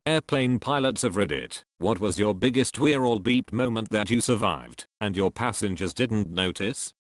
Airplane Pilots of Reddit, what was your biggest weird beep moment that you survived and your passengers didn't notice?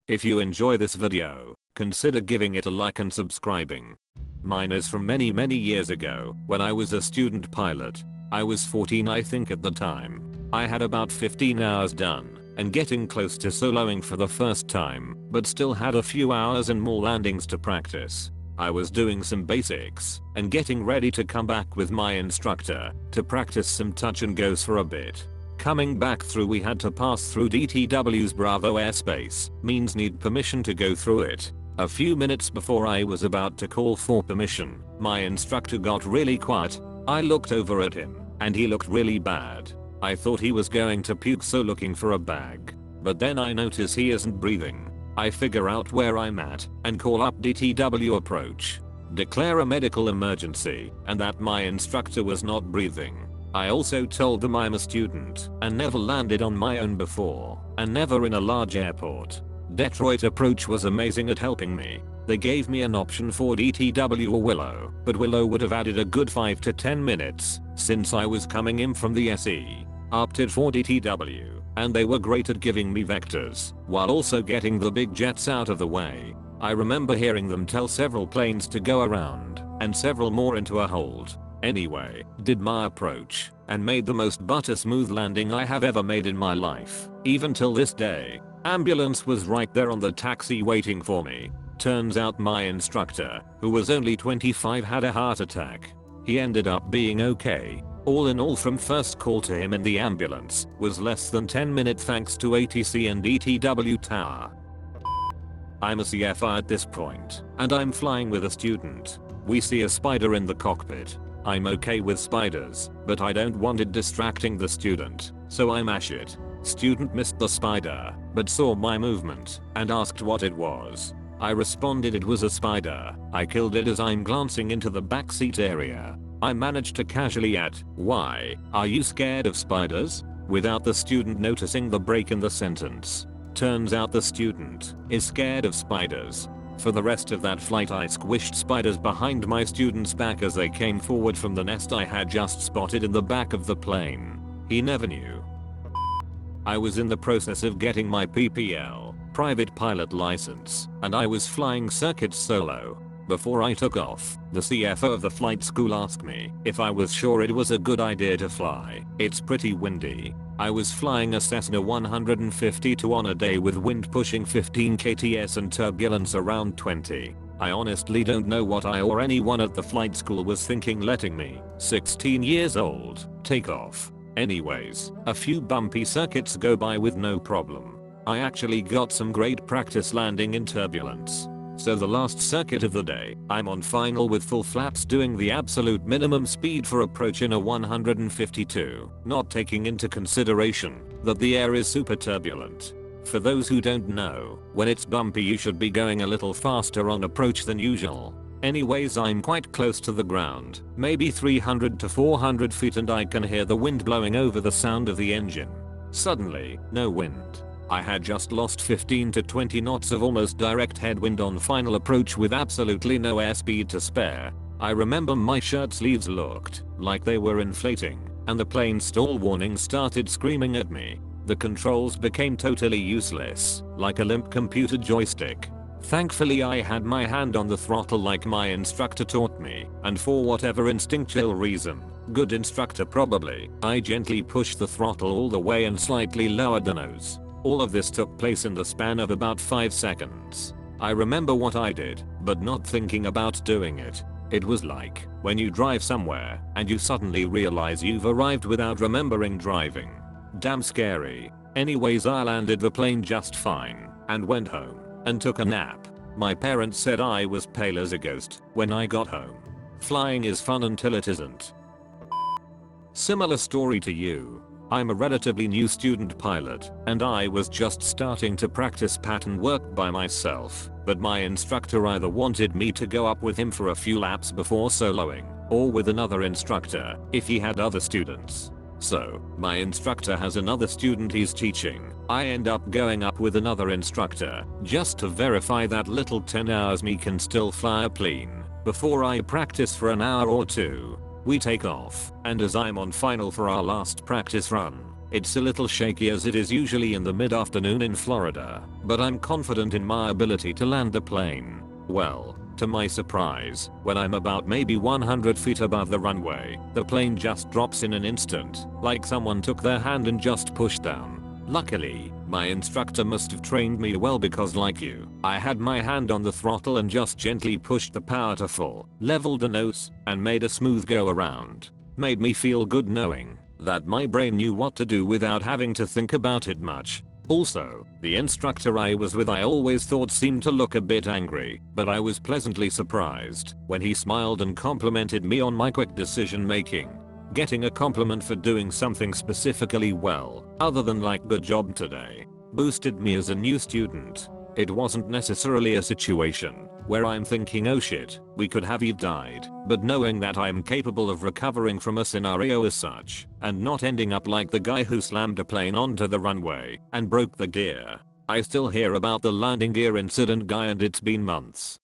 If you enjoy this video, consider giving it a like and subscribing. Mine is from many years ago when I was a student pilot. I was 14 I think at the time. I had about 15 hours done and getting close to soloing for the first time, but still had a few hours and more landings to practice. I was doing some basics and getting ready to come back with my instructor to practice some touch and goes for a bit. Coming back through we had to pass through DTW's Bravo airspace, means need permission to go through it. A few minutes before I was about to call for permission, my instructor got really quiet. I looked over at him and he looked really bad. I thought he was going to puke, so looking for a bag. But then I notice he isn't breathing. I figure out where I'm at and call up DTW approach. Declare a medical emergency and that my instructor was not breathing. I also told them I'm a student and never landed on my own before and never in a large airport. Detroit approach was amazing at helping me. They gave me an option for DTW or Willow, but Willow would have added a good 5 to 10 minutes since I was coming in from the SE. Opted for DTW, and they were great at giving me vectors while also getting the big jets out of the way. I remember hearing them tell several planes to go around and several more into a hold. Anyway, did my approach and made the most butter smooth landing I have ever made in my life. Even till this day. Ambulance was right there on the taxi waiting for me. Turns out my instructor, who was only 25, had a heart attack. He ended up being okay. All in all, from first call to him in the ambulance was less than 10 minutes thanks to ATC and DTW Tower. I'm a CFI at this point, and I'm flying with a student. We see a spider in the cockpit. I'm okay with spiders, but I don't want it distracting the student, so I mash it. Student missed the spider, but saw my movement and asked what it was. I responded it was a spider. I killed it as I'm glancing into the backseat area. I managed to casually add, "Why, are you scared of spiders?" without the student noticing the break in the sentence. Turns out the student is scared of spiders. For the rest of that flight I squished spiders behind my student's back as they came forward from the nest I had just spotted in the back of the plane. He never knew. I was in the process of getting my PPL, private pilot license, and I was flying circuits solo. Before I took off, the CFO of the flight school asked me if I was sure it was a good idea to fly. It's pretty windy. I was flying a Cessna 152 on a day with wind pushing 15 kts and turbulence around 20. I honestly don't know what I or anyone at the flight school was thinking letting me, 16 years old, take off. Anyways, a few bumpy circuits go by with no problem. I actually got some great practice landing in turbulence. So the last circuit of the day, I'm on final with full flaps doing the absolute minimum speed for approach in a 152, not taking into consideration that the air is super turbulent. For those who don't know, when it's bumpy you should be going a little faster on approach than usual. Anyways, I'm quite close to the ground, maybe 300 to 400 feet, and I can hear the wind blowing over the sound of the engine. Suddenly, no wind. I had just lost 15 to 20 knots of almost direct headwind on final approach with absolutely no airspeed to spare. I remember my shirt sleeves looked like they were inflating, and the plane stall warning started screaming at me. The controls became totally useless, like a limp computer joystick. Thankfully I had my hand on the throttle like my instructor taught me, and for whatever instinctual reason, good instructor probably, I gently pushed the throttle all the way and slightly lowered the nose. All of this took place in the span of about 5 seconds. I remember what I did, but not thinking about doing it. It was like when you drive somewhere and you suddenly realize you've arrived without remembering driving. Damn scary. Anyways, I landed the plane just fine and went home and took a nap. My parents said I was pale as a ghost when I got home. Flying is fun until it isn't. Similar story to you. I'm a relatively new student pilot, and I was just starting to practice pattern work by myself, but my instructor either wanted me to go up with him for a few laps before soloing, or with another instructor if he had other students. So, my instructor has another student he's teaching. I end up going up with another instructor, just to verify that little 10 hours me can still fly a plane, before I practice for an hour or two. We take off, and as I'm on final for our last practice run, it's a little shaky as it is usually in the mid-afternoon in Florida, but I'm confident in my ability to land the plane. Well, to my surprise, when I'm about maybe 100 feet above the runway, the plane just drops in an instant, like someone took their hand and just pushed down. Luckily, my instructor must have trained me well because like you, I had my hand on the throttle and just gently pushed the power to full, leveled the nose, and made a smooth go around. Made me feel good knowing that my brain knew what to do without having to think about it much. Also, the instructor I was with I always thought seemed to look a bit angry, but I was pleasantly surprised when he smiled and complimented me on my quick decision making. Getting a compliment for doing something specifically well, other than like good job today, boosted me as a new student. It wasn't necessarily a situation where I'm thinking oh shit, we could have died, but knowing that I'm capable of recovering from a scenario as such, and not ending up like the guy who slammed a plane onto the runway and broke the gear. I still hear about the landing gear incident guy and it's been months.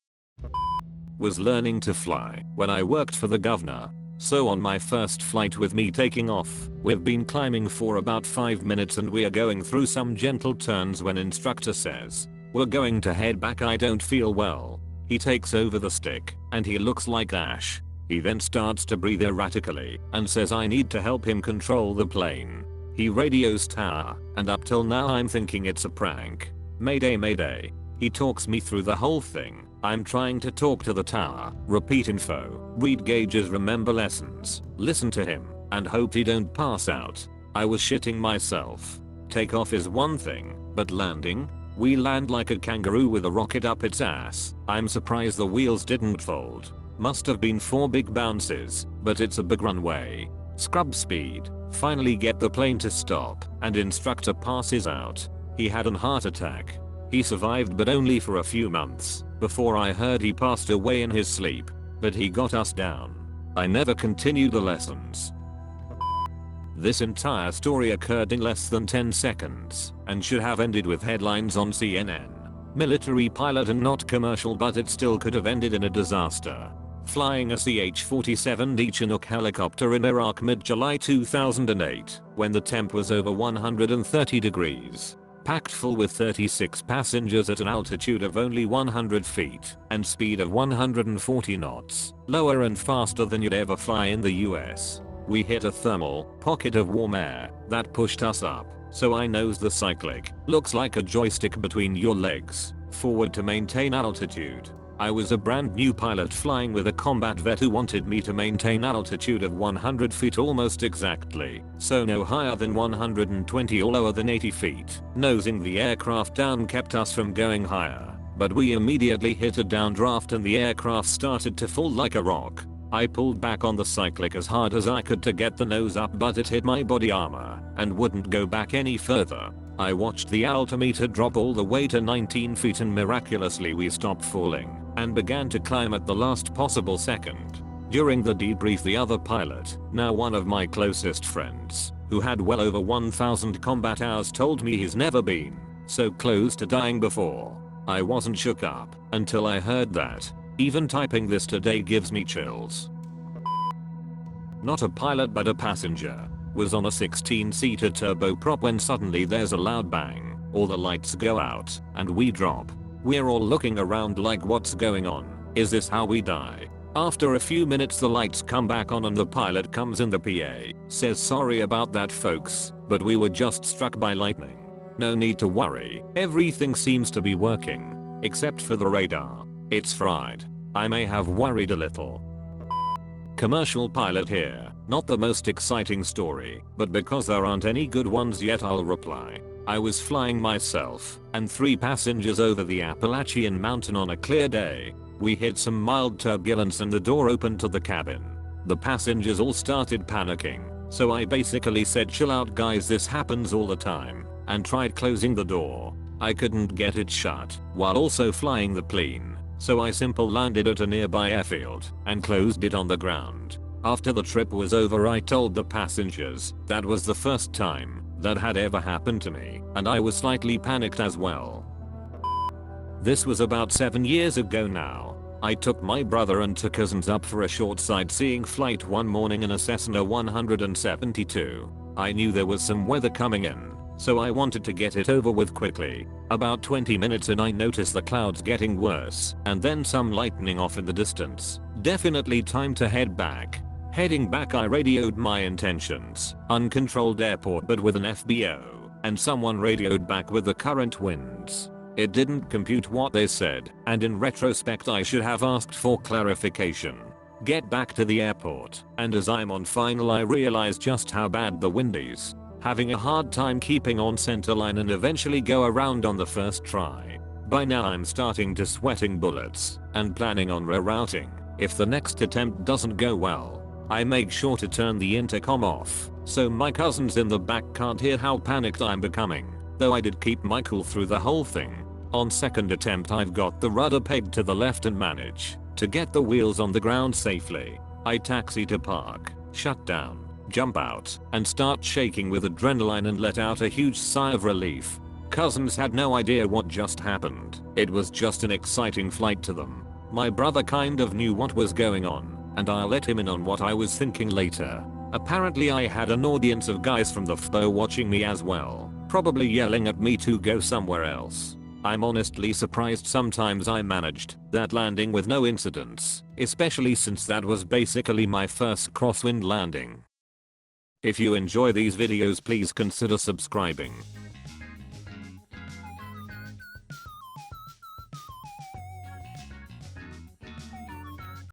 Was learning to fly when I worked for the governor. So on my first flight with me taking off, we've been climbing for about 5 minutes and we are going through some gentle turns when instructor says, "We're going to head back, I don't feel well." He takes over the stick, and he looks like Ash. He then starts to breathe erratically, and says I need to help him control the plane. He radios tower, and up till now I'm thinking it's a prank. Mayday mayday. He talks me through the whole thing. I'm trying to talk to the tower, repeat info, read gauges, remember lessons, listen to him, and hope he don't pass out. I was shitting myself. Takeoff is one thing, but landing? We land like a kangaroo with a rocket up its ass. I'm surprised the wheels didn't fold. Must have been 4 big bounces, but it's a big runway. Scrub speed. Finally get the plane to stop, and instructor passes out. He had an heart attack. He survived but only for a few months, before I heard he passed away in his sleep. But he got us down. I never continued the lessons. This entire story occurred in less than 10 seconds, and should have ended with headlines on CNN. Military pilot and not commercial, but it still could have ended in a disaster. Flying a CH-47D Chinook helicopter in Iraq mid-July 2008, when the temp was over 130 degrees. Packed full with 36 passengers at an altitude of only 100 feet, and speed of 140 knots, lower and faster than you'd ever fly in the US. We hit a thermal pocket of warm air that pushed us up, so I nosed the cyclic, looks like a joystick between your legs, forward to maintain altitude. I was a brand new pilot flying with a combat vet who wanted me to maintain altitude of 100 feet almost exactly, so no higher than 120 or lower than 80 feet. Nosing the aircraft down kept us from going higher, but we immediately hit a downdraft and the aircraft started to fall like a rock. I pulled back on the cyclic as hard as I could to get the nose up, but it hit my body armor and wouldn't go back any further. I watched the altimeter drop all the way to 19 feet and miraculously we stopped falling and began to climb at the last possible second. During the debrief, the other pilot, now one of my closest friends, who had well over 1,000 combat hours, told me he's never been so close to dying before. I wasn't shook up until I heard that. Even typing this today gives me chills. Not a pilot but a passenger. Was on a 16-seater turboprop when suddenly there's a loud bang, all the lights go out, and we drop. We're all looking around like what's going on? Is this how we die? After a few minutes the lights come back on and the pilot comes in, the PA says sorry about that folks, but we were just struck by lightning. No need to worry, everything seems to be working, except for the radar. It's fried. I may have worried a little. Commercial pilot here. Not the most exciting story, but because there aren't any good ones yet I'll reply. I was flying myself and 3 passengers over the Appalachian Mountain on a clear day. We hit some mild turbulence and the door opened to the cabin. The passengers all started panicking, so I basically said chill out guys, this happens all the time, and tried closing the door. I couldn't get it shut while also flying the plane, so I simple landed at a nearby airfield and closed it on the ground. After the trip was over I told the passengers that was the first time that had ever happened to me, and I was slightly panicked as well. This was about 7 years ago now. I took my brother and two cousins up for a short sightseeing flight one morning in a Cessna 172. I knew there was some weather coming in, so I wanted to get it over with quickly. About 20 minutes in I noticed the clouds getting worse and then some lightning off in the distance. Definitely time to head back. Heading back I radioed my intentions. Uncontrolled airport but with an FBO, and someone radioed back with the current winds. It didn't compute what they said, and in retrospect I should have asked for clarification. Get back to the airport, and as I'm on final I realize just how bad the wind is. Having a hard time keeping on center line and eventually go around on the first try. By now I'm starting to sweating bullets, and planning on rerouting. If the next attempt doesn't go well, I make sure to turn the intercom off, so my cousins in the back can't hear how panicked I'm becoming, though I did keep my cool through the whole thing. On second attempt I've got the rudder pegged to the left and manage to get the wheels on the ground safely. I taxi to park, shut down, jump out, and start shaking with adrenaline and let out a huge sigh of relief. Cousins had no idea what just happened. It was just an exciting flight to them. My brother kind of knew what was going on, and I'll let him in on what I was thinking later. Apparently I had an audience of guys from the FBO watching me as well, probably yelling at me to go somewhere else. I'm honestly surprised sometimes I managed that landing with no incidents, especially since that was basically my first crosswind landing. If you enjoy these videos please consider subscribing.